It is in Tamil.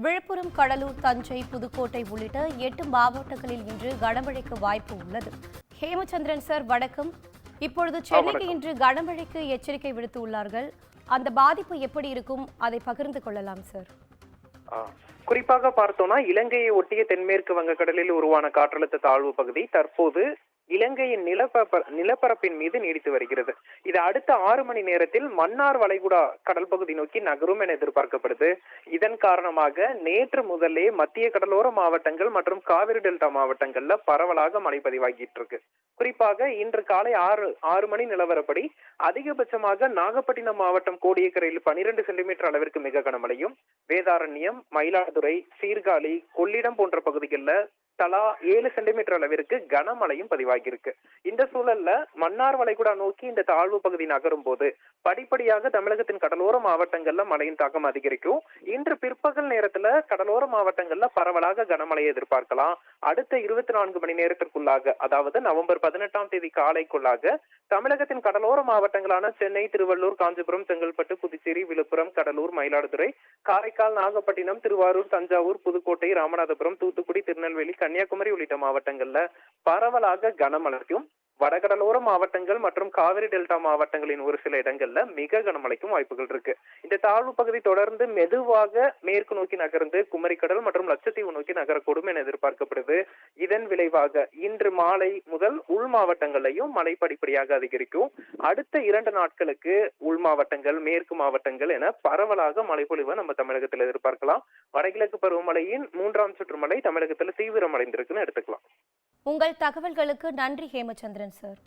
விழுப்புரம், கடலூர், தஞ்சை, புதுக்கோட்டை உள்ளிட்ட 8 மாவட்டங்களில் இன்று கனமழைக்கு வாய்ப்பு உள்ளது. ஹேமச்சந்திரன் சார், வணக்கம். இப்பொழுது சென்னைக்கு இன்று கனமழைக்கு எச்சரிக்கை விடுத்துள்ளார்கள். அந்த பாதிப்பு எப்படி இருக்கும், அதை பகிர்ந்து கொள்ளலாம் சார். குறிப்பாக பார்த்தோம்னா, இலங்கையை ஒட்டிய தென்மேற்கு வங்கக்கடலில் உருவான காற்றழுத்த தாழ்வு பகுதி தற்போது இலங்கையின் நிலப்பரப்பின் மீது நீடித்து வருகிறது. இது அடுத்த 6 மணி நேரத்தில் மன்னார் வளைகுடா கடல் பகுதி நோக்கி நகரும் என எதிர்பார்க்கப்படுது. இதன் காரணமாக நேற்று முதலே மத்திய கடலோர மாவட்டங்கள் மற்றும் காவிரி டெல்டா மாவட்டங்கள்ல பரவலாக மழை பதிவாகிட்டு இருக்கு. குறிப்பாக இன்று காலை 6 மணி நிலவரப்படி அதிகபட்சமாக நாகப்பட்டினம் மாவட்டம் கோடியக்கரையில் 12 சென்டிமீட்டர் அளவிற்கு மிக கனமழையும், வேதாரண்யம், மயிலாடுதுறை, சீர்காழி, கொள்ளிடம் போன்ற பகுதிகளில் தலா 7 சென்டிமீட்டர் அளவிற்கு கனமழையும் பதிவாகியிருக்கு. இந்த சூழல்ல மன்னார் வளைகுடா நோக்கி இந்த தாழ்வு பகுதி நகரும் போது படிப்படியாக தமிழகத்தின் கடலோர மாவட்டங்கள்ல மழையின் தாக்கம் அதிகரிக்கும். இன்று பிற்பகல் நேரத்துல கடலோர மாவட்டங்கள்ல பரவலாக கனமழையை எதிர்பார்க்கலாம். அடுத்த 24 மணி நேரத்திற்குள்ளாக, அதாவது நவம்பர் 18ஆம் தேதி காலைக்குள்ளாக தமிழகத்தின் கடலோர மாவட்டங்களான சென்னை, திருவள்ளூர், காஞ்சிபுரம், செங்கல்பட்டு, புதுச்சேரி, விழுப்புரம், கடலூர், மயிலாடுதுறை, காரைக்கால், நாகப்பட்டினம், திருவாரூர், தஞ்சாவூர், புதுக்கோட்டை, ராமநாதபுரம், தூத்துக்குடி, திருநெல்வேலி, கன்னியாகுமரி உள்ளிட்ட மாவட்டங்கள்ல பரவலாக கனமழைக்கும், வடகடலோர மாவட்டங்கள் மற்றும் காவிரி டெல்டா மாவட்டங்களின் ஒரு சில இடங்கள்ல மிக கனமழைக்கும் வாய்ப்புகள் இருக்கு. இந்த தாழ்வு பகுதி தொடர்ந்து மெதுவாக மேற்கு நோக்கி நகர்ந்து குமரிக்கடல் மற்றும் லட்சத்தீவு நோக்கி நகரக்கூடும் என எதிர்பார்க்கப்படுது. இதன் விளைவாக இன்று மாலை முதல் உள் மாவட்டங்களையும் மழை படிப்படியாக அதிகரிக்கும். அடுத்த 2 நாட்களுக்கு உள் மாவட்டங்கள், மேற்கு மாவட்டங்கள் என பரவலாக மழை பொழிவை நம்ம தமிழகத்தில் எதிர்பார்க்கலாம். வடகிழக்கு பருவமழையின் 3ஆம் சுற்று மழை தமிழகத்தில் தீவிரமடைந்திருக்குன்னு எடுத்துக்கலாம். உங்கள் தகவல்களுக்கு நன்றி ஹேமச்சந்திரன் சார்.